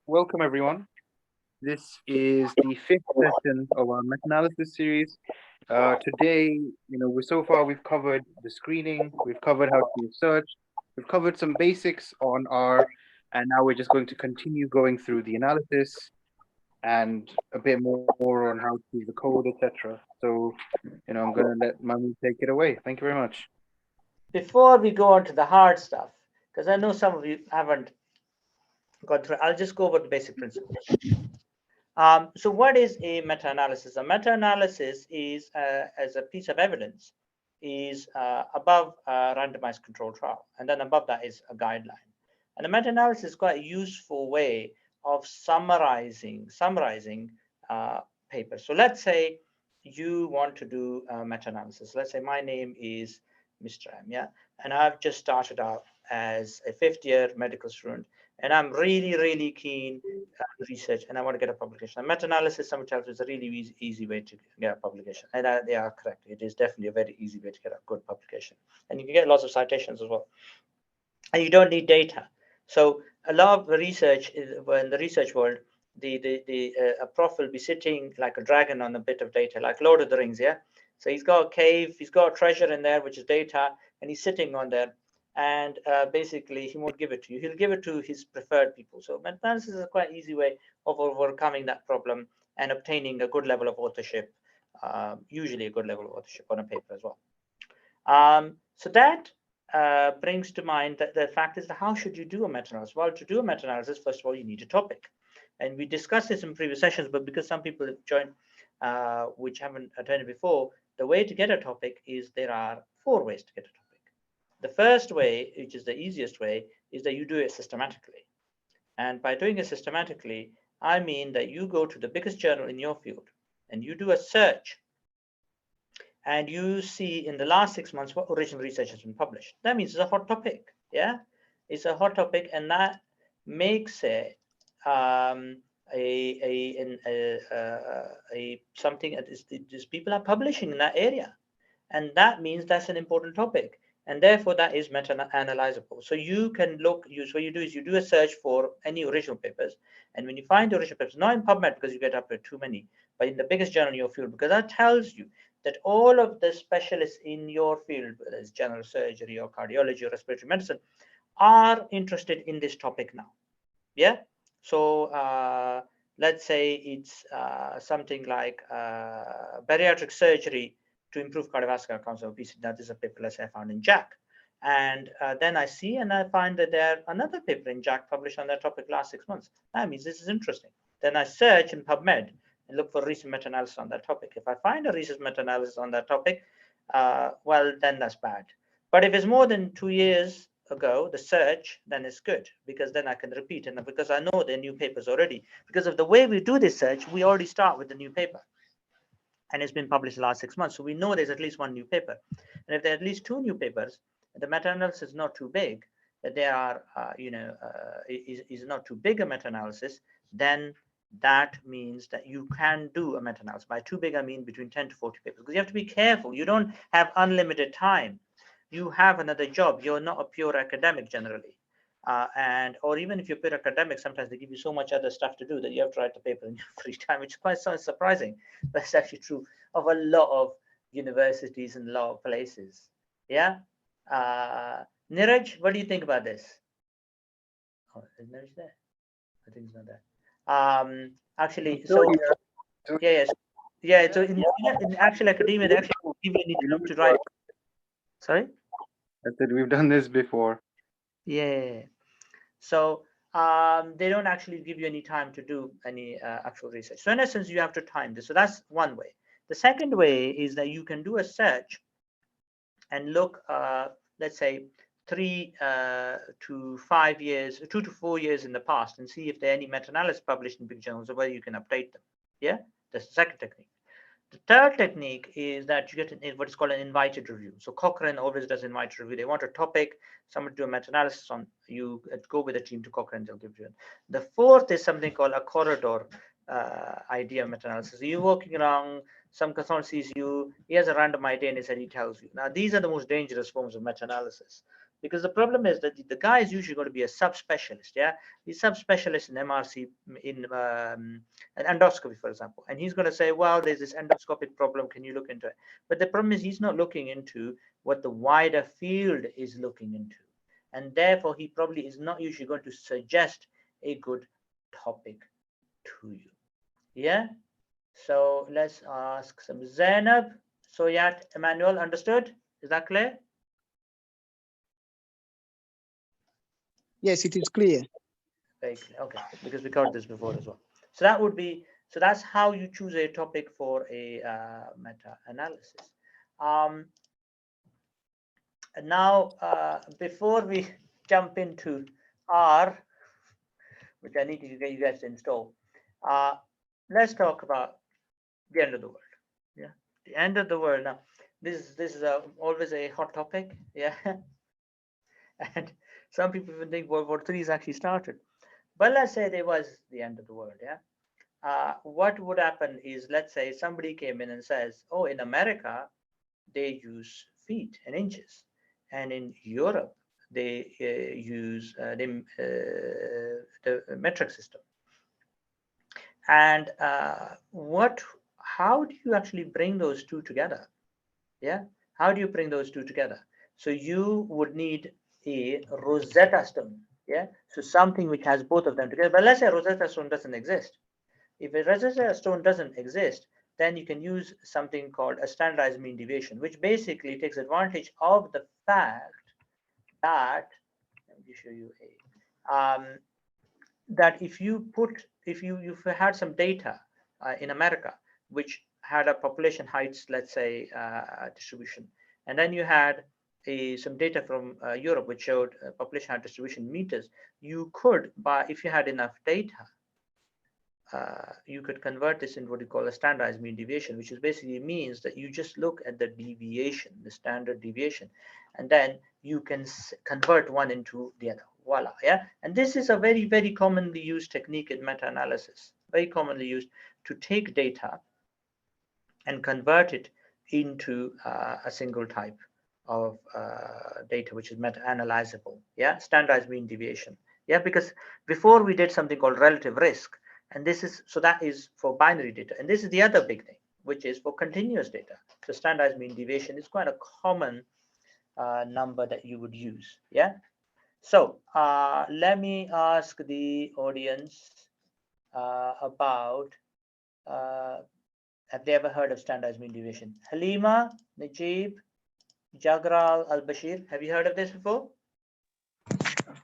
Welcome everyone. This is the fifth session of our meta-analysis series. Today, so far we've covered the screening, we've covered how to search, we've covered some basics on R, and now we're just going to continue going through the analysis and a bit more on how to use the code, etc. So, I'm going to let Mami take it away. Thank you very much. Before we go on to the hard stuff, because I know some of you haven't gone through, I'll just go over the basic principles. So what is a meta-analysis? A meta-analysis is, as a piece of evidence, is above a randomized control trial. And then above that is a guideline. And a meta-analysis is quite a useful way of summarizing papers. So let's say you want to do a meta-analysis. Let's say my name is Mr. M, yeah? And I've just started out as a fifth-year medical student, and I'm really keen research, and I want to get a publication. A meta-analysis, someone tells me, is a really easy way to get a publication, and they are correct. It is definitely a very easy way to get a good publication, and you can get lots of citations as well. And you don't need data. So a lot of the research in the research world, a prof will be sitting like a dragon on a bit of data, like Lord of the Rings, yeah. So he's got a cave, he's got a treasure in there, which is data, and he's sitting on there. And basically, he won't give it to you. He'll give it to his preferred people. So meta-analysis is a quite easy way of overcoming that problem and obtaining a good level of authorship, usually a good level of authorship on a paper as well. So that brings to mind that the fact is, how should you do a meta-analysis? Well, to do a meta-analysis, first of all, you need a topic. And we discussed this in previous sessions, but because some people have joined which haven't attended before, the way to get a topic is there are 4 ways to get a topic. The first way, which is the easiest way, is that you do it systematically. And by doing it systematically, I mean that you go to the biggest journal in your field and you do a search and you see in the last 6 months what original research has been published. That means it's a hot topic, yeah? It's a hot topic, and that makes it something that people are publishing in that area. And that means that's an important topic. And therefore, that is meta-analyzable. So you can look, what you do is you do a search for any original papers. And when you find the original papers, not in PubMed because you get up with too many, but in the biggest journal in your field, because that tells you that all of the specialists in your field, whether it's general surgery or cardiology or respiratory medicine, are interested in this topic now. Yeah. So let's say it's something like bariatric surgery to improve cardiovascular outcomes of obesity. That is a paper, let's say, I found in JACC. And then I see and I find that there another paper in JACC published on that topic last 6 months. That means this is interesting. Then I search in PubMed and look for recent meta-analysis on that topic. If I find a recent meta-analysis on that topic, well, then that's bad. But if it's more than 2 years ago, the search, then it's good, because then I can repeat. And because I know the new papers already, because of the way we do this search, we already start with the new paper. And it's been published the last 6 months. So we know there's at least 1 new paper. And if there are at least 2 new papers, the meta-analysis is not too big, that there are, is not too big a meta-analysis, then that means that you can do a meta-analysis. By too big, I mean between 10 to 40 papers, because you have to be careful. You don't have unlimited time. You have another job. You're not a pure academic generally. Or even if you're pure academic, sometimes they give you so much other stuff to do that you have to write the paper in your free time, which is quite surprising. But it's actually true of a lot of universities and a lot of places. Yeah. Niraj, what do you think about this? Oh, is Niraj there? I think he's not there. Actually, so yeah. So in actual academia, they actually give you any time to write. Sorry. I said we've done this before. Yeah. So they don't actually give you any time to do any actual research. So in essence, you have to time this. So that's one way. The second way is that you can do a search and look, let's say 3 to 5 years, 2 to 4 years in the past, and see if there are any meta-analysis published in big journals or whether you can update them. Yeah, that's the second technique. The third technique is that you get what is called an invited review. So Cochrane always does invited review. They want a topic, someone do a meta-analysis on, you go with a team to Cochrane, they'll give you it. The fourth is something called a corridor idea of meta-analysis. So you're working around, some consultant sees you, he has a random idea and he said he tells you. Now, these are the most dangerous forms of meta-analysis, because the problem is that the guy is usually going to be a subspecialist. Yeah, he's subspecialist in MRC, in an endoscopy, for example, and he's going to say, well, there's this endoscopic problem, can you look into it? But the problem is he's not looking into what the wider field is looking into, and therefore he probably is not usually going to suggest a good topic to you. Yeah, so let's ask some Zainab. So yeah, Emmanuel, understood? Is that clear? Yes, it is clear. Very clear. Okay, because we covered this before as well. So that would be, so that's how you choose a topic for a meta-analysis. Now, before we jump into R, which I need to get you guys to install, let's talk about the end of the world. Yeah, the end of the world. Now, this is always a hot topic. Yeah, and some people even think World War III is actually started. But let's say there was the end of the world. Yeah, what would happen is, let's say somebody came in and says, oh, in America they use feet and inches, and in Europe they use the metric system. And how do you actually bring those two together? Yeah, how do you bring those two together? So you would need a Rosetta Stone. Yeah, so something which has both of them together. But let's say Rosetta Stone doesn't exist. If a Rosetta Stone doesn't exist, then you can use something called a standardized mean deviation, which basically takes advantage of the fact that, let me show you that if you had some data in America which had a population heights, let's say, distribution, and then you had some data from Europe which showed population height distribution meters, you could, if you had enough data, you could convert this into what you call a standardized mean deviation, which is basically means that you just look at the deviation, the standard deviation, and then you can convert one into the other. Voila, yeah. And this is a very, very commonly used technique in meta-analysis, very commonly used to take data and convert it into a single type of data, which is meta-analyzable. Yeah, standardized mean deviation. Yeah, because before we did something called relative risk. And this is, so that is for binary data. And this is the other big thing, which is for continuous data. So standardized mean deviation is quite a common number that you would use. Yeah. So let me ask the audience about, have they ever heard of standardized mean deviation? Halima, Najib, Jagral, Al-Bashir, have you heard of this before?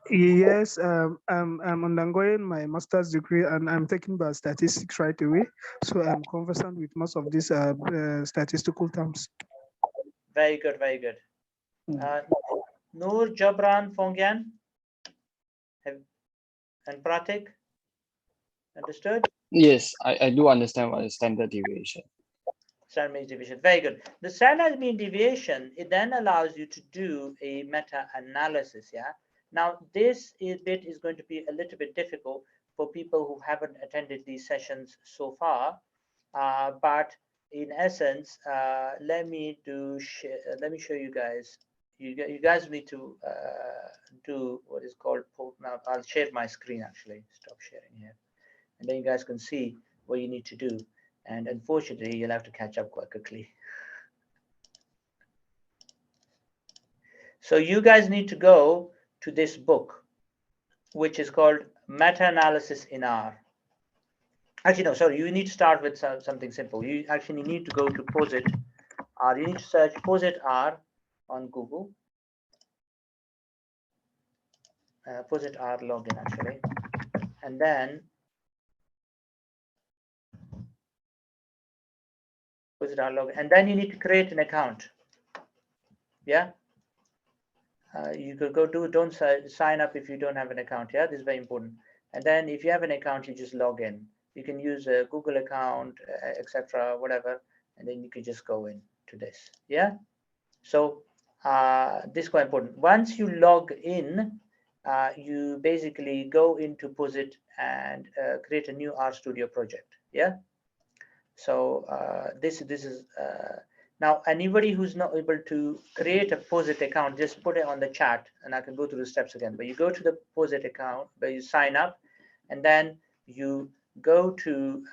Yes, I'm undergoing my master's degree and I'm taking biostatistics right away. So I'm conversant with most of these statistical terms. Very good, very good. Noor, Jabran, Fongyan, and Pratik, understood? Yes, I do understand what is standard deviation. Standard mean deviation, very good. The standard mean deviation, it then allows you to do a meta-analysis, yeah? Now, this bit is going to be a little bit difficult for people who haven't attended these sessions so far, but in essence, let me show you guys. You guys need to do what is called, now I'll share my screen actually, stop sharing here. And then you guys can see what you need to do. And unfortunately, you'll have to catch up quite quickly. So you guys need to go to this book, which is called Meta-Analysis in R. Actually, no, sorry, you need to start with something simple. You actually need to go to POSIT R. You need to search POSIT R on Google. POSIT R login, actually. And then POSIT R login. And then you need to create an account. Yeah. You could go do, don't sign up if you don't have an account. Yeah, this is very important. And then if you have an account, you just log in. You can use a Google account, etc., whatever, and then you can just go in to this. Yeah. So this is quite important. Once you log in, you basically go into POSIT and create a new RStudio project. Yeah. So this is Now, anybody who's not able to create a POSIT account, just put it on the chat and I can go through the steps again. But you go to the POSIT account where you sign up, and then you go to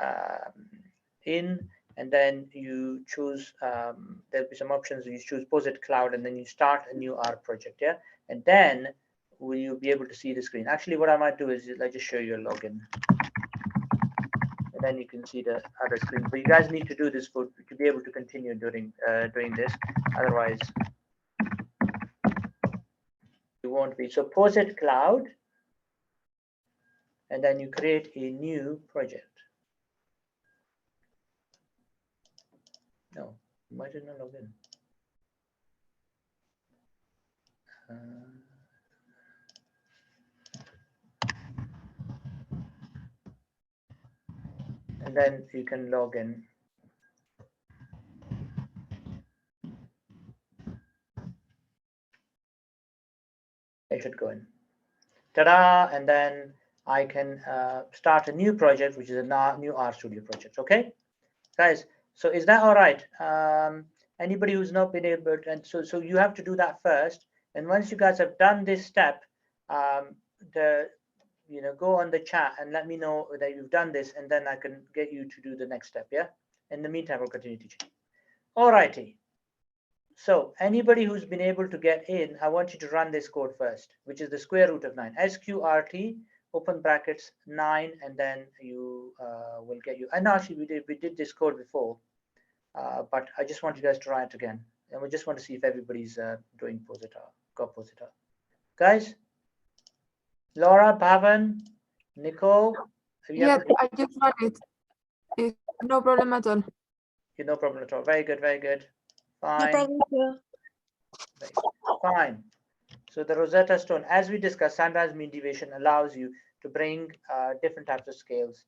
in, and then you choose, there'll be some options. You choose POSIT Cloud, and then you start a new R project, yeah? And then will you be able to see the screen? Actually, what I might do is I just show you a login. And then you can see the other screen. But you guys need to do this to be able to continue doing this. Otherwise, you won't be. So POSIT Cloud, and then you create a new project. No, why did not log in? And then you can log in. I should go in. Ta-da! And then I can start a new project, which is a new RStudio project. Okay, guys. So is that all right? Anybody who's not been able to, and so you have to do that first. And once you guys have done this step, go on the chat and let me know that you've done this, and then I can get you to do the next step. Yeah. In the meantime, we'll continue teaching. All righty. So anybody who's been able to get in, I want you to run this code first, which is the square root of 9. SQRT, open brackets, 9, and then you will get you. And actually, we did this code before, but I just want you guys to run it again. And we just want to see if everybody's doing POSIT R, got POSIT R. Guys, Laura, Bhavan, Nicole. Yeah, I just run it. It's no problem at all. No problem at all. Very good, very good. Fine. No problem, sir. Fine. So the Rosetta Stone, as we discussed, standardized mean deviation allows you to bring different types of scales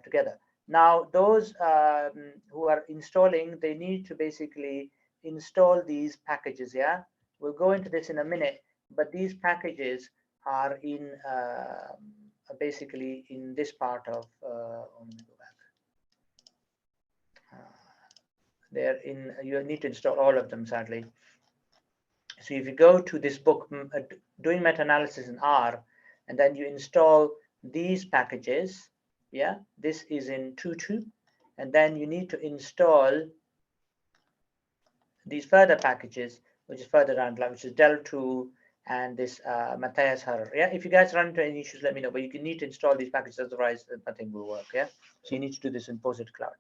together. Now, those who are installing, they need to basically install these packages. Yeah, we'll go into this in a minute, but these packages are in basically in this part of. Let me go back. They're in. You need to install all of them, sadly. So if you go to this book, doing meta-analysis in R, and then you install these packages, yeah, this is in Tutu, and then you need to install these further packages, which is further down the line, which is Del2 and this Matthias Harrer. Yeah, if you guys run into any issues, let me know. But you need to install these packages, otherwise nothing will work. Yeah, so you need to do this in POSIT Cloud.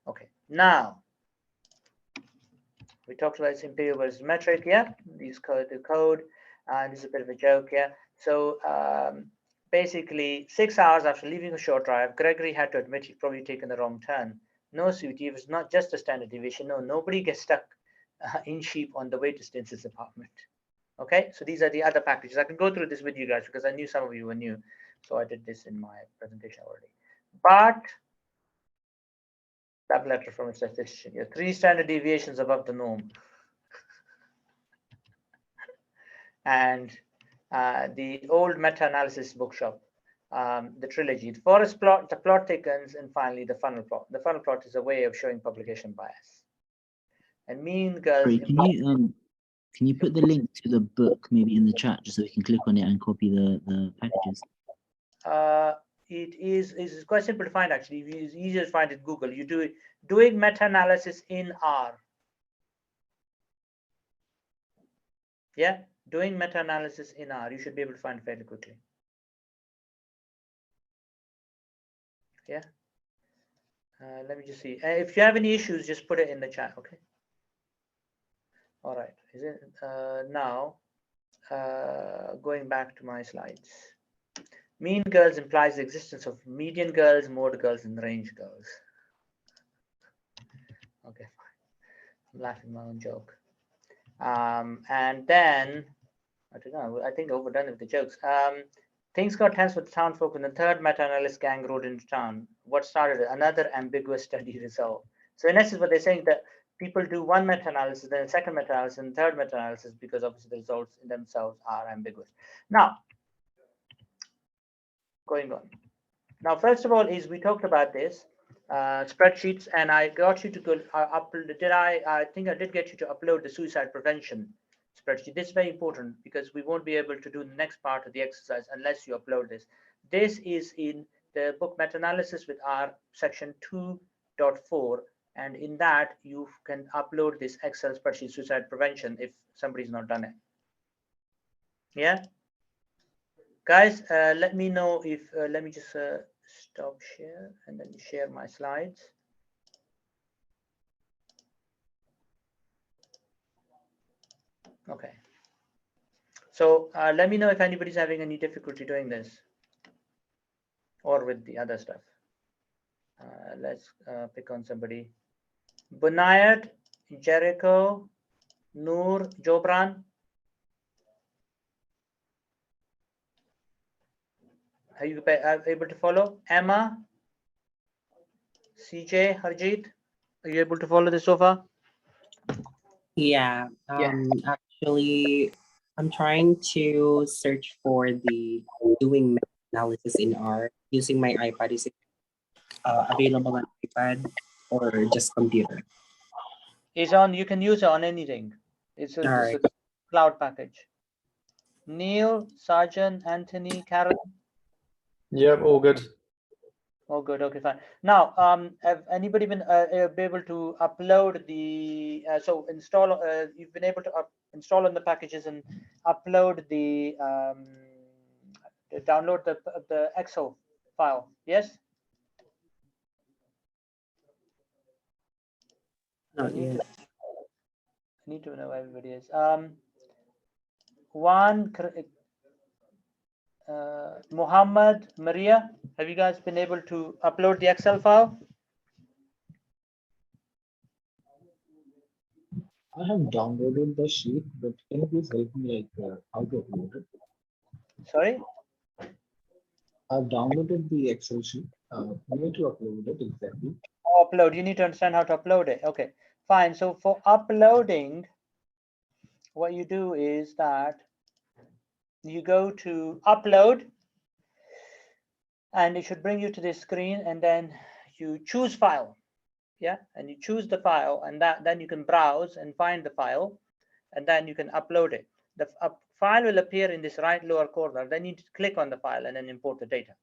Okay, now. We talked about this imperial versus metric, yeah. These the code, and this is a bit of a joke, yeah. So basically, 6 hours after leaving a short drive, Gregory had to admit he'd probably taken the wrong turn. No, sweetie, it was not just a standard deviation. No, nobody gets stuck in sheep on the way to Stintz's apartment. Okay, so these are the other packages. I can go through this with you guys because I knew some of you were new, so I did this in my presentation already. But that letter from a statistician. You're 3 standard deviations above the norm. And the old meta-analysis bookshop, the trilogy, the forest plot, the plot thickens, and finally the funnel plot. The funnel plot is a way of showing publication bias. And mean girls. Sorry, can you put the link to the book maybe in the chat just so we can click on it and copy the packages? It's quite simple to find actually. It's easier to find it Google. You do it doing meta-analysis in R. Yeah, doing meta-analysis in R. You should be able to find it fairly quickly. Yeah. Let me just see. If you have any issues, just put it in the chat. Okay. All right. Is it now? Going back to my slides. Mean girls implies the existence of median girls, mode girls, and range girls. Okay, fine. I'm laughing at my own joke. And then, I don't know, I think overdone with the jokes. Things got tense with town folk when the third meta-analyst gang rode into town. What started it? Another ambiguous study result. So in essence, what they're saying that people do one meta-analysis, then a second meta-analysis, and third meta-analysis because obviously the results in themselves are ambiguous. Now, going on. Now, first of all, is we talked about this. spreadsheets, and I got you to go upload. I think I did get you to upload the suicide prevention spreadsheet. This is very important because we won't be able to do the next part of the exercise unless you upload this. This is in the book meta-analysis with R section 2.4, and in that you can upload this Excel spreadsheet suicide prevention if somebody's not done it. Yeah, guys, let me know if let me just stop share and then share my slides. Okay, so let me know if anybody's having any difficulty doing this or with the other stuff. Let's pick on somebody. Bunayat, Jericho, Noor, Jobran. Are you able to follow? Emma, CJ, Harjeet, are you able to follow this so far? Yeah, actually, I'm trying to search for the doing analysis in R using my iPad. Is it available on iPad or just computer? It's on, you can use it on anything. It's a cloud package. Neil, Sergeant, Anthony, Karen. Yep, all good. Oh, good. Okay, fine. Now, have anybody been be able to upload the so install? You've been able to install on the packages and upload the download the Excel file. Yes. Not yet. I need to know where everybody is. One. Muhammad, Maria, have you guys been able to upload the Excel file? I have downloaded the sheet, but can you please help me how to upload it? Sorry? I've downloaded the Excel sheet. I need to upload it exactly. Upload, you need to understand how to upload it. Okay, fine. So for uploading, what you do is that you go to upload, and it should bring you to this screen, and then you choose file. Yeah, and you choose the file, and then you can browse and find the file, and then you can upload it. The file will appear in this right lower corner. Then you need to click on the file and then import the data.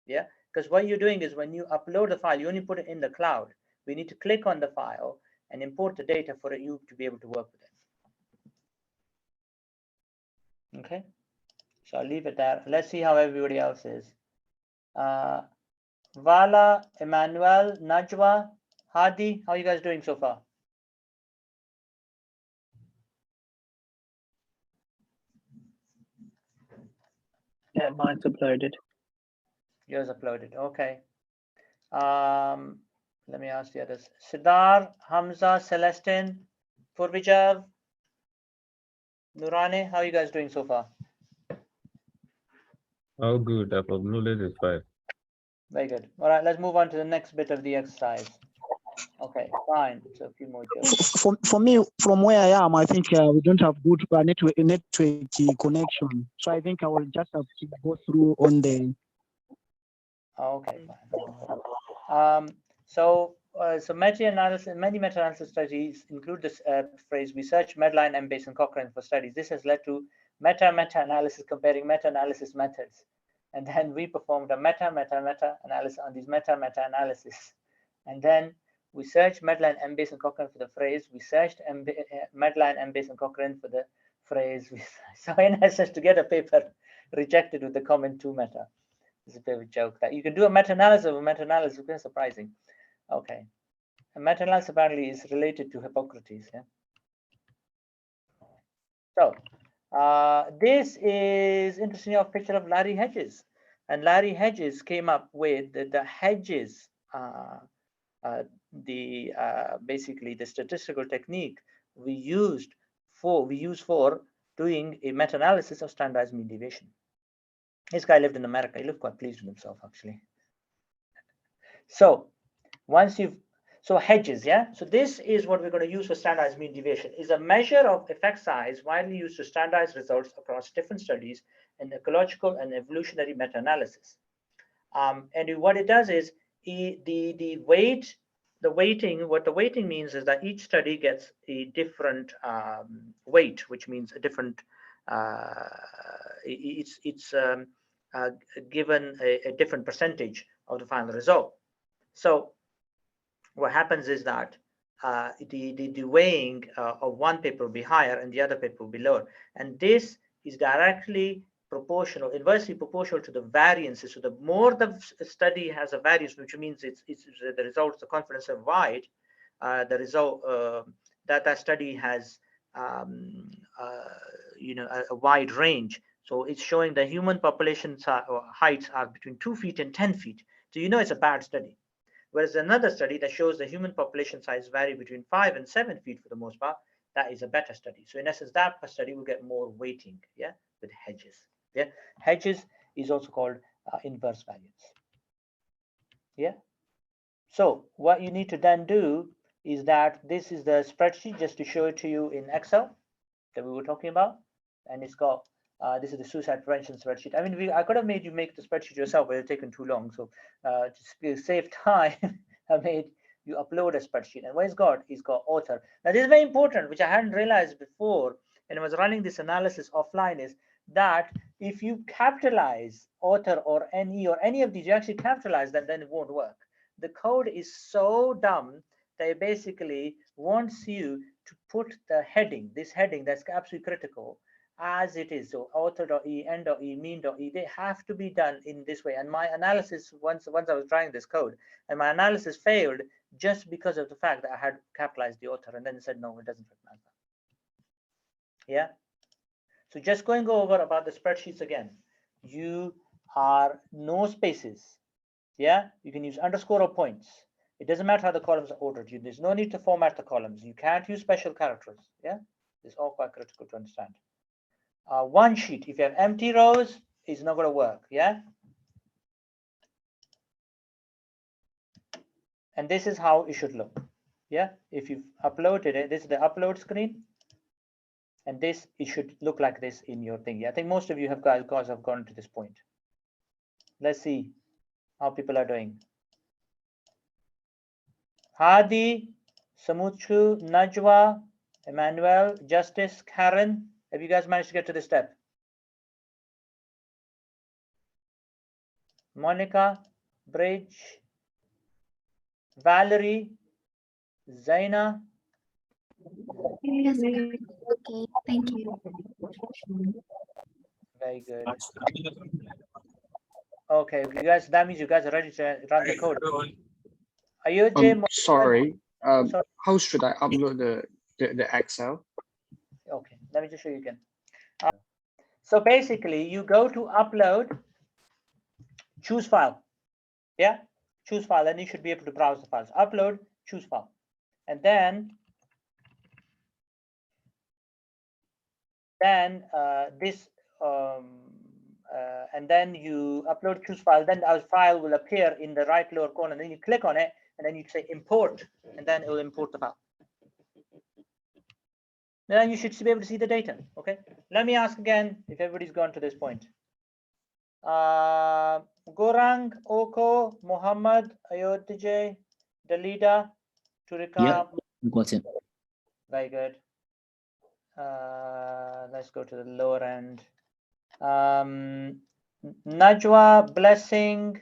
Yeah, because what you're doing is when you upload the file, you only put it in the cloud. We need to click on the file and import the data for you to be able to work with it. Okay, so I'll leave it there. Let's see how everybody else is. Vala, Emmanuel, Najwa, Hadi, how are you guys doing so far? Yeah, mine's uploaded. Yours uploaded. Okay. Let me ask the others. Siddhar, Hamza, Celestine, Purvijav, Nurane, how are you guys doing so far? Oh, good. I've uploaded it 5. Very good. All right, let's move on to the next bit of the exercise. Okay, fine. So a few more jokes. For me, from where I am, I think we don't have good network connection. So I think I will just have to go through on the. Okay, fine. So meta-analysis, many meta-analysis studies include this phrase, we search Medline, Embase, and Cochrane for studies. This has led to meta-analysis comparing meta-analysis methods. And then we performed a meta-analysis on these meta-analysis. And then we searched Medline, Embase, and Cochrane for the phrase. We searched Medline, Embase, and Cochrane for the phrase. So in essence, to get a paper rejected with the comment 2 meta. It's a bit of a joke that you can do a meta-analysis of a meta-analysis. It's very surprising. Okay. A meta-analysis apparently is related to Hippocrates. Yeah. So this is interesting, a picture of Larry Hedges. And Larry Hedges came up with the Hedges, basically the statistical technique we use for doing a meta-analysis of standardized mean deviation. This guy lived in America. He looked quite pleased with himself, actually. So Hedges, yeah. So this is what we're going to use for standardized mean deviation. Is a measure of effect size widely used to standardize results across different studies in ecological and evolutionary meta-analysis. And what it does is the weighting, what the weighting means is that each study gets a different weight, which means a different, it's given a different percentage of the final result. So what happens is that the weighing of one paper will be higher and the other paper will be lower. And this is directly proportional, inversely proportional to the variances. So the more the study has a variance, which means it's the results, the confidence are wide, the result that study has a wide range. So it's showing the human population heights are between 2 feet and 10 feet. So it's a bad study. Whereas another study that shows the human population size vary between 5 and 7 feet for the most part, that is a better study. So in essence, that study will get more weighting, with hedges. Hedges is also called inverse variance. So what you need to then do is that this is the spreadsheet, just to show it to you in Excel that we were talking about, and it's got this is the suicide prevention spreadsheet. I mean, I could have made you make the spreadsheet yourself, but it's taken too long. So to save time, I made you upload a spreadsheet. And what it's got author. Now this is very important, which I hadn't realized before, and I was running this analysis offline, is that if you capitalize author or NE or any of these, you actually capitalize them, then it won't work. The code is so dumb that it basically wants you to put the heading, this heading that's absolutely critical, as it is. So author.e, end.e, mean.e, they have to be done in this way. And my analysis, once I was trying this code, and my analysis failed just because of the fact that I had capitalized the author, and then it said, no, it doesn't recognize that. So just going over about the spreadsheets again, you are no spaces. You can use underscore or points. It doesn't matter how the columns are ordered. There's no need to format the columns. You can't use special characters. It's all quite critical to understand. One sheet, if you have empty rows, it's not going to work. And this is how it should look. If you've uploaded it, this is the upload screen, and this, it should look like this in your thing. I think most of you have guys have gone to this point. Let's see how people are doing. Hadi, Samutru, Najwa, Emmanuel, Justice, Karen, have you guys managed to get to this step? Monica, Bridge, Valerie, Zaina. Yes, okay, thank you. Very good. Okay, you guys, that means you guys are ready to run the code. Are you sorry. How should I upload the Excel? Okay, let me just show you again. So basically, you go to upload, choose file. Choose file, and you should be able to browse the files. Upload, choose file, and then this and then you upload, choose file. Then our file will appear in the right lower corner. And then you click on it, and then you say import, and then it will import the file. Then you should be able to see the data. Okay. Let me ask again if everybody's gone to this point. Gorang, Oko, Muhammad, Ayodhya, Dalida, Turika. Yeah, got it. Very good. Let's go to the lower end. Najwa, Blessing,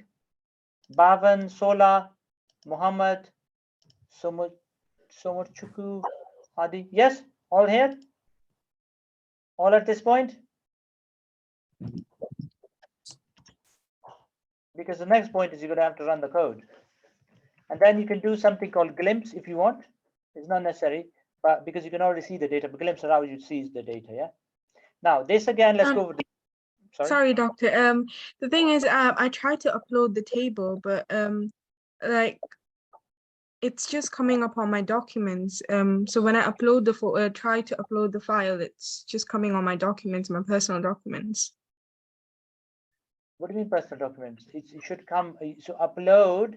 Bhavan, Sola, Muhammad, Somurchuku, Hadi. Yes, all here? All at this point? Because the next point is you're going to have to run the code. And then you can do something called glimpse if you want. It's not necessary, but because you can already see the data, but glimpse allows you to see the data. Now this again, let's go over the Sorry, doctor. The thing is, I tried to upload the table, but like it's just coming up on my documents. So when I upload try to upload the file, it's just coming on my documents, my personal documents. What do you mean personal documents? It should come. So upload.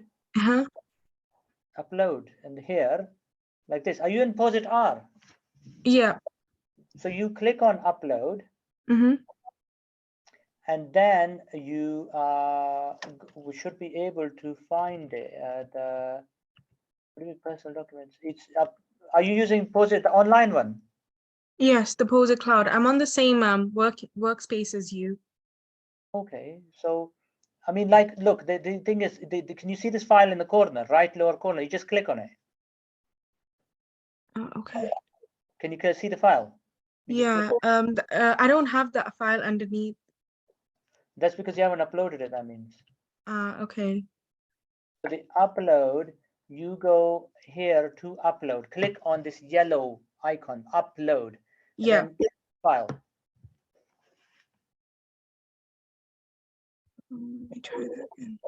Upload, and here, like this. Are you in POSIT R? Yeah. So you click on upload. and then you we should be able to find it, the personal documents. It's are you using POSIT, the online one? Yes, the POSIT Cloud. I'm on the same workspace as you. Okay, so I mean, like, look, the thing is, can you see this file in the corner, right lower corner? You just click on it. Oh, okay. Can you see the file? Yeah. I don't have that file underneath. That's because you haven't uploaded it. That means. Okay. So the upload, you go here to upload. Click on this yellow icon, upload. Yeah. And then file. Let me try that again.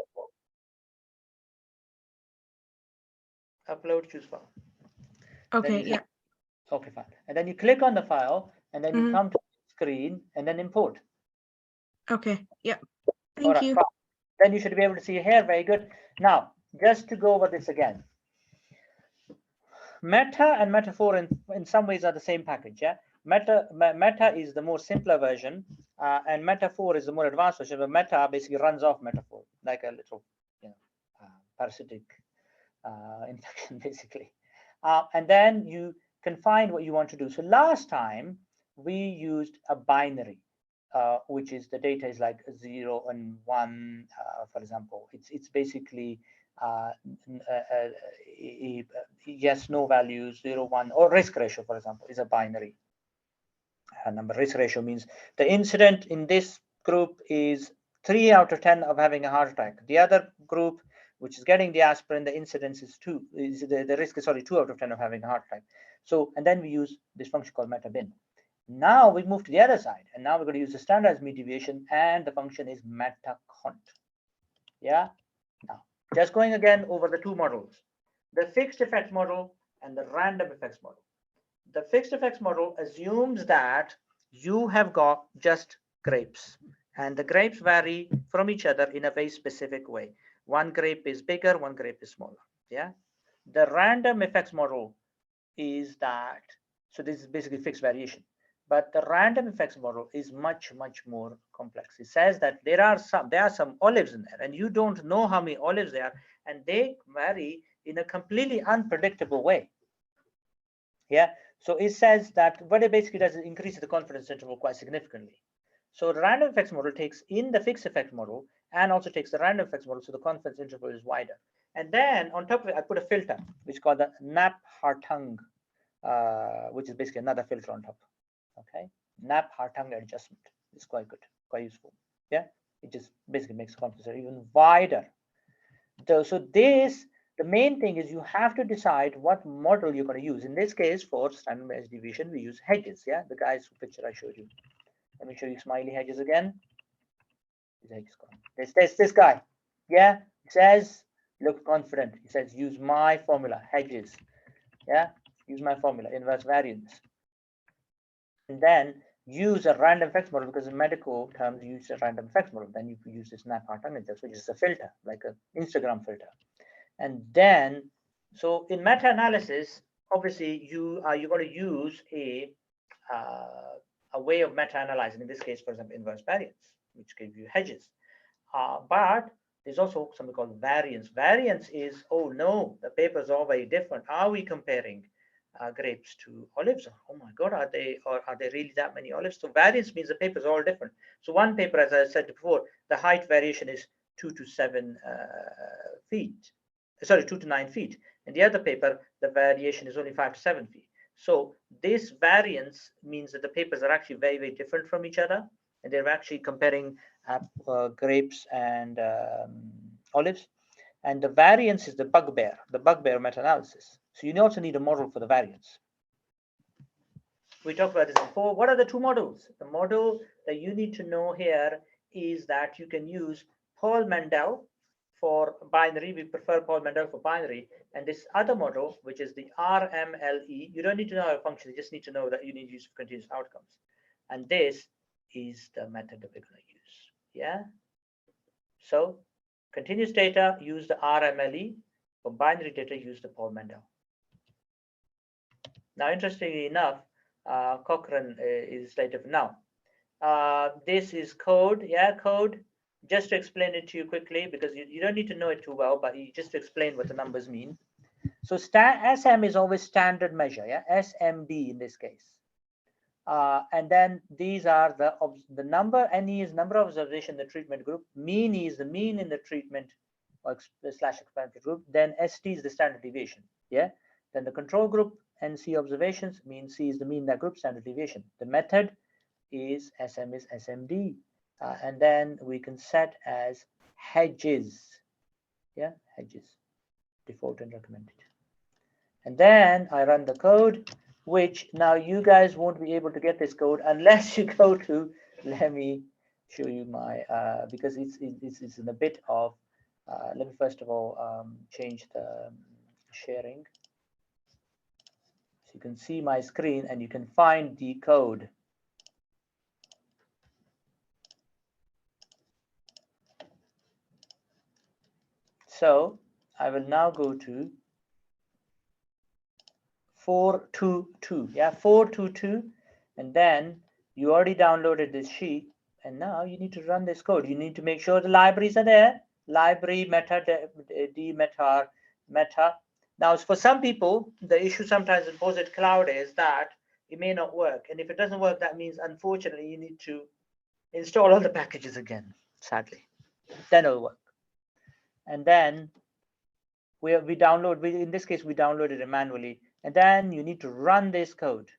Upload, choose file. Okay, yeah. Okay, fine. And then you click on the file, and then you come to the screen, and then import. Okay, yeah. Thank you. Fine. Then you should be able to see here. Very good. Now, just to go over this again. Meta and Meta 4 in some ways are the same package. Yeah. Meta is the more simpler version, and Meta 4 is the more advanced version. But Meta basically runs off Meta 4 like a little, parasitic infection, basically. And then you can find what you want to do. So last time we used a binary, which is the data is like 0 and 1, for example. It's basically yes, no values, 0, 1, or risk ratio, for example, is a binary number. Risk ratio means the incident in this group is 3 out of 10 of having a heart attack. The other group, which is getting the aspirin, the incidence is 2. The risk is 2 out of 10 of having a heart attack. So, and then we use this function called metabin. Now we move to the other side, and now we're going to use the standardized mean deviation, and the function is metacont. Yeah. Now, just going again over the two models, the fixed effects model and the random effects model. The fixed effects model assumes that you have got just grapes, and the grapes vary from each other in a very specific way. One grape is bigger, one grape is smaller. Yeah. The random effects model is that, so this is basically fixed variation, but the random effects model is much more complex. It says that there are some olives in there, and you don't know how many olives there are, and they vary in a completely unpredictable way. Yeah. So it says that what it basically does is increase the confidence interval quite significantly. So the random effects model takes in the fixed effect model and also takes the random effects model, so the confidence interval is wider. And then on top of it, I put a filter, which is called the Knapp-Hartung, which is basically another filter on top. Okay, Knapp-Hartung adjustment is quite good, quite useful. Yeah, it just basically makes the confidence even wider. So this, the main thing is you have to decide what model you're going to use. In this case, for standardized deviation, we use hedges. Yeah, the guy's picture I showed you. Let me show you smiley hedges again. This guy. Yeah, it says look confident. He says use my formula, hedges. Yeah, use my formula, inverse variance. And then use a random effects model, because in medical terms you use a random effects model. Then you use this Knapp-Hartung adjustment, which is a filter, like an Instagram filter. And then, so in meta-analysis, obviously you're going to use a way of meta-analyzing. In this case, for example, inverse variance, which gives you hedges. But there's also something called variance. Variance is, oh no, the papers are very different. Are we comparing grapes to olives? Oh my God, are they really that many olives? So variance means the papers are all different. So one paper, as I said before, the height variation is 2 to 7 feet. Sorry, 2 to 9 feet. In the other paper, the variation is only 5 to 7 feet. So this variance means that the papers are actually very different from each other, and they're actually comparing grapes and olives. And the variance is the bugbear meta-analysis. So you also need a model for the variance. We talked about this before. What are the two models? The model that you need to know here is that you can use Paul Mendel for binary. We prefer Paul Mendel for binary. And this other model, which is the RMLE, you don't need to know how it functions. You just need to know that you need to use continuous outcomes. And this is the method that we're going to use. Yeah. So continuous data, use the RMLE. For binary data, use the Paul Mendel. Now, interestingly enough, Cochrane is slightly different. Now, This is code, code. Just to explain it to you quickly, because you don't need to know it too well, but just to explain what the numbers mean. So SM is always standard measure, SMD in this case. And then these are the number. NE is number of observation in the treatment group. Mean is the mean in the treatment or slash experimental group. Then ST is the standard deviation. Then the control group, NC observations. Mean C is the mean in that group, standard deviation. The method is SM is SMD. And then we can set as hedges. Hedges, default and recommended. And then I run the code, which now you guys won't be able to get this code unless you go to, let me show you my, because it's in a bit of, let me first of all change the sharing. So you can see my screen and you can find the code. So I will now go to 422, 422, and then you already downloaded this sheet, and now you need to run this code. You need to make sure the libraries are there. Library, meta, meta. Now, for some people, the issue sometimes in POSIT Cloud is that it may not work, and if it doesn't work, that means unfortunately you need to install all the packages again. Sadly, then it'll work. And then in this case we downloaded it manually, and then you need to run this code.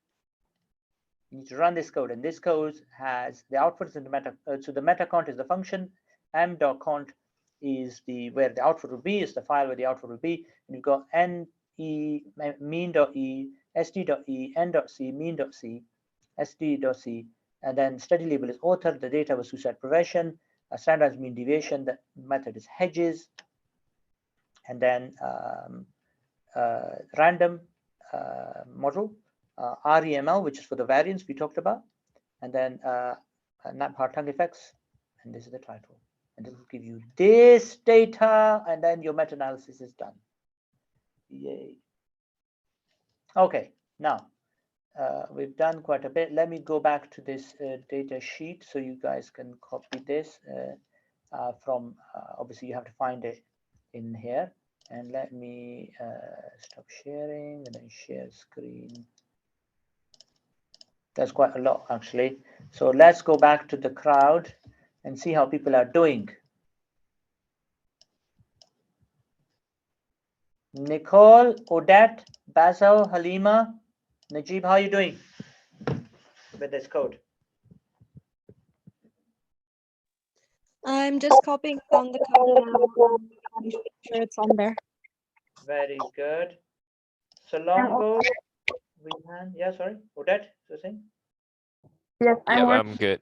You need to run this code, and this code has the outputs in the meta. So the meta count is the function, m.count is where the output will be, is the file where the output will be. And you've got ne mean.e, st.e, n.c, mean.c, st.c, and then study label is author. The data was suicide prevention. Standardized mean deviation. The method is hedges. And then random model, REML, which is for the variance we talked about, and then Partung effects, and this is the title. And this will give you this data, and then your meta-analysis is done. Yay. Okay, now we've done quite a bit. Let me go back to this data sheet so you guys can copy this from, obviously you have to find it in here. And let me stop sharing and then share screen. That's quite a lot actually. So let's go back to the crowd and see how people are doing. Nicole, Odette, Basil, Halima, Najib, how are you doing with this code? I'm just copying down the code now. I'm sure it's on there. Very good. Solongo, sorry, Odette, you're saying? Yes, I'm good.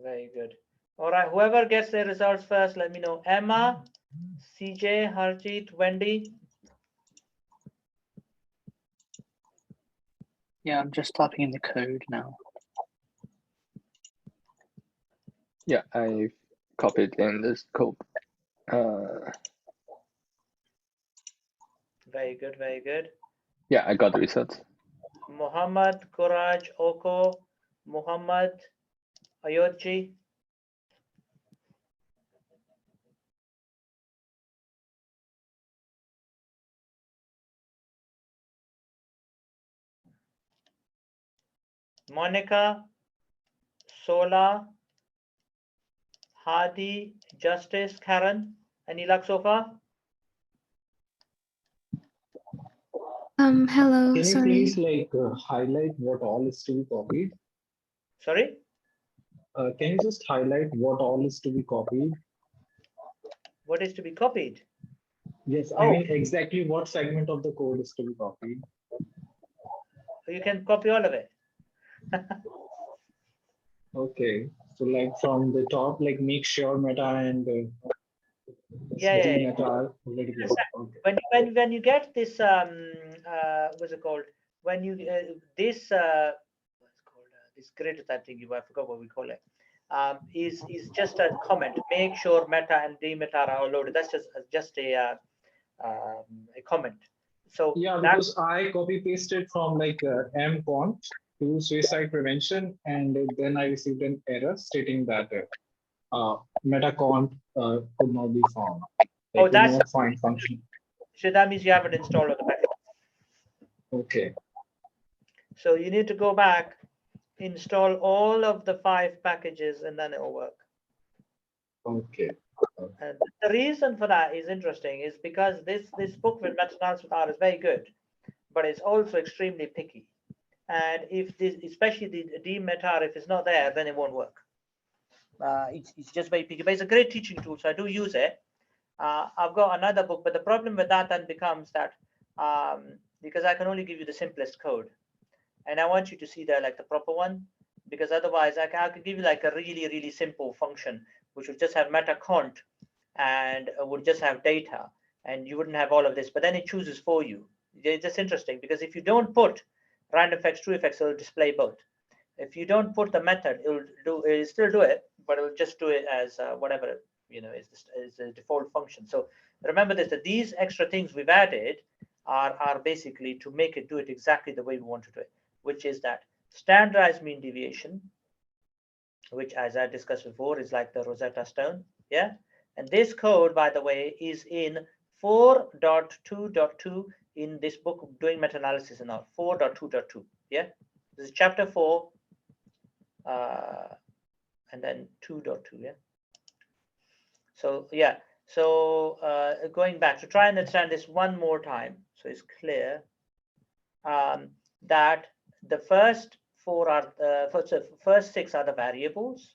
Very good. All right, whoever gets the results first, let me know. Emma, CJ, Harjeet, Wendy. Yeah, I'm just typing in the code now. Yeah, I've copied in this code. Very good, very good. Yeah, I got the results. Muhammad, Kuraj, Oko, Muhammad, Ayodji. Monica, Sola, Hadi, Justice, Karen. Any luck so far? Hello, Can you sorry. please highlight what all is to be copied? Sorry? Can you just highlight what all is to be copied? What is to be copied? Yes, I mean exactly what segment of the code is to be copied. You can copy all of it. Okay, so like from the top, like make sure meta and Yeah. meta are already placed. Okay. When you get this what's it called? When you this what's it called? This grid type thing, I forgot what we call it. Is just a comment. Make sure meta and demeta are loaded. That's just a comment. So yeah, because I copy pasted from like mcont to suicide prevention, and then I received an error stating that metacont could not be found. Oh, Like, that's not find function. so that means you haven't installed all the package. Okay. So you need to go back, install all of the 5 packages, and then it will work. Okay. And the reason for that is interesting, is because this book with meta-analysis with R is very good, but it's also extremely picky. And if this, especially the dmetar, if it's not there, then it won't work. It's just very picky, but it's a great teaching tool, so I do use it. I've got another book, but the problem with that then becomes that because I can only give you the simplest code, and I want you to see the proper one, because otherwise I could give you like a really simple function which would just have meta cont and would just have data, and you wouldn't have all of this, but then it chooses for you. It's just interesting, because if you don't put random effects, true effects, it'll display both. If you don't put the method, it'll still do it, but it'll just do it as whatever is the default function. So remember this, that these extra things we've added are basically to make it do it exactly the way we want to do it, which is that standardized mean deviation, which, as I discussed before, is like the Rosetta Stone. Yeah. And this code, by the way, is in 4.2.2 in this book, Doing Meta-Analysis and All, 4.2.2. Yeah. This is chapter 4, and then 2.2. Yeah. So, yeah. So going back to try and understand this one more time, so it's clear that the first 4 are first 6 are the variables.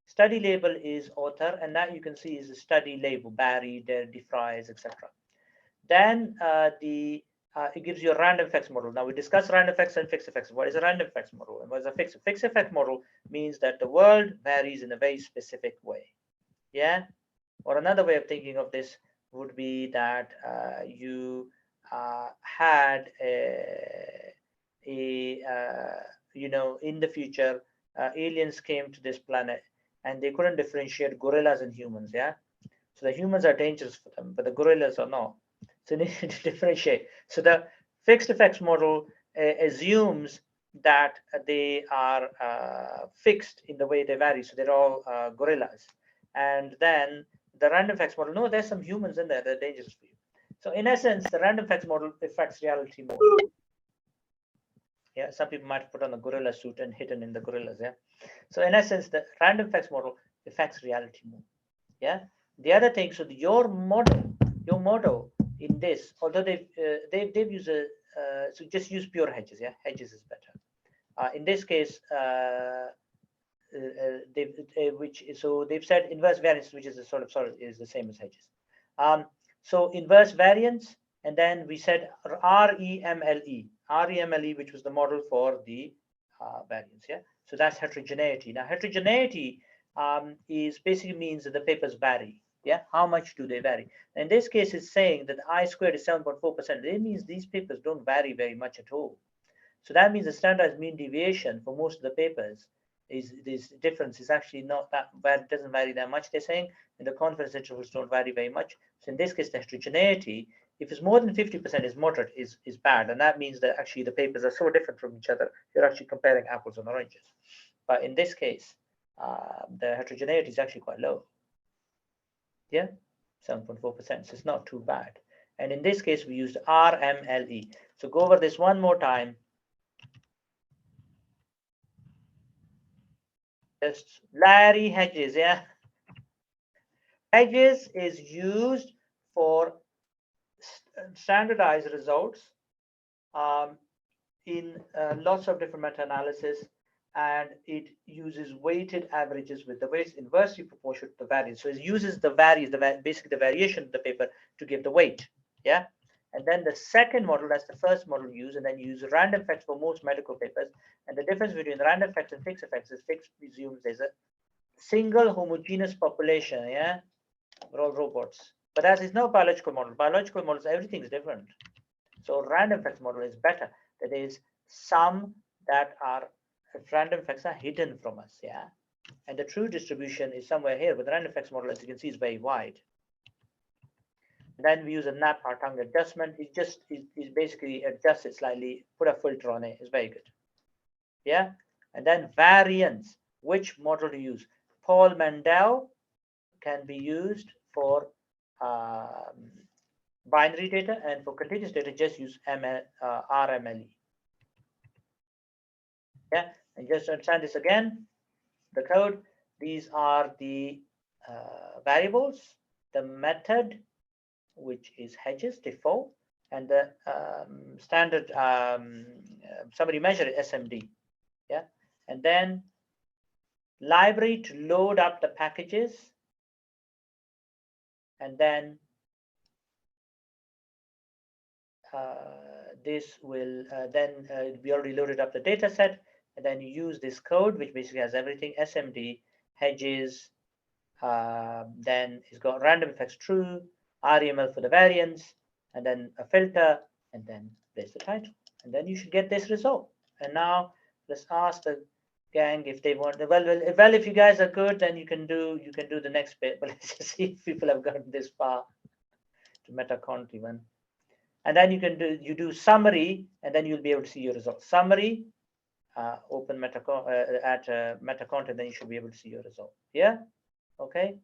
Study label is author, and that you can see is the study label, Barry, DeFries, etc. Then it gives you a random effects model. Now we discuss random effects and fixed effects. What is a random effects model and what is a fixed effect model? Means that the world varies in a very specific way. Yeah. Or another way of thinking of this would be that you had in the future, aliens came to this planet and they couldn't differentiate gorillas and humans. Yeah. So the humans are dangerous for them, but the gorillas are not. So they need to differentiate. So the fixed effects model assumes that they are fixed in the way they vary. So they're all gorillas. And then the random effects model, no, there's some humans in there that are dangerous for you. So in essence, the random effects model affects reality more. Yeah, some people might put on a gorilla suit and hidden in the gorillas. Yeah. So in essence, the random effects model affects reality more. Yeah. The other thing, so your model in this, although they've used so just use pure hedges. Yeah, hedges is better. In this case, they've said inverse variance, which is a sort of is the same as hedges. So inverse variance, and then we said REMLE, which was the model for the variance. Yeah, so that's heterogeneity. Now heterogeneity is basically means that the papers vary. Yeah, how much do they vary? In this case, it's saying that I squared is 7.4%. It means these papers don't vary very much at all. So that means the standardized mean deviation for most of the papers is this difference is actually not that bad, it doesn't vary that much, they're saying, and the confidence intervals don't vary very much. So in this case, the heterogeneity, if it's more than 50% is moderate, is bad. And that means that actually the papers are so different from each other, you're actually comparing apples and oranges. But in this case, the heterogeneity is actually quite low. Yeah, 7.4%. So it's not too bad. And in this case, we used RMLE. So go over this one more time. Just Larry Hedges, yeah. Hedges is used for standardized results in lots of different meta-analysis, and it uses weighted averages with the weights inversely proportional to the variance. So it uses the basically the variation of the paper to give the weight. Yeah. And then the second model, that's the first model used, and then you use random effects for most medical papers. And the difference between random effects and fixed effects is fixed presumes there's a single homogeneous population. Yeah, we're all robots. But as is no biological model. Biological models, everything is different. So random effects model is better. That is, some that are random effects are hidden from us. Yeah, and the true distribution is somewhere here. But the random effects model, as you can see, is very wide. Then we use a NAP or tongue adjustment. It just is basically adjust it slightly, put a filter on it. It's very good. Yeah, and then variance. Which model to use? Paul Mendel can be used for binary data, and for continuous data, just use RMLE. Yeah, and just to understand this again, the code, these are the variables, the method, which is hedges, default, and the standard summary measure is SMD. Yeah, and then library to load up the packages, and then this will we already loaded up the data set, and then you use this code, which basically has everything: SMD, hedges, then it's got random effects true, REML for the variance, and then a filter, and then there's the title, and then you should get this result. And now let's ask the gang if they want. Well, if you guys are good, then you can do the next bit. But let's just see if people have gotten this far to MetaCont even. And then you can do summary, and then you'll be able to see your results. Summary, open MetaCont at MetaCont, and then you should be able to see your result. Yeah. Okay.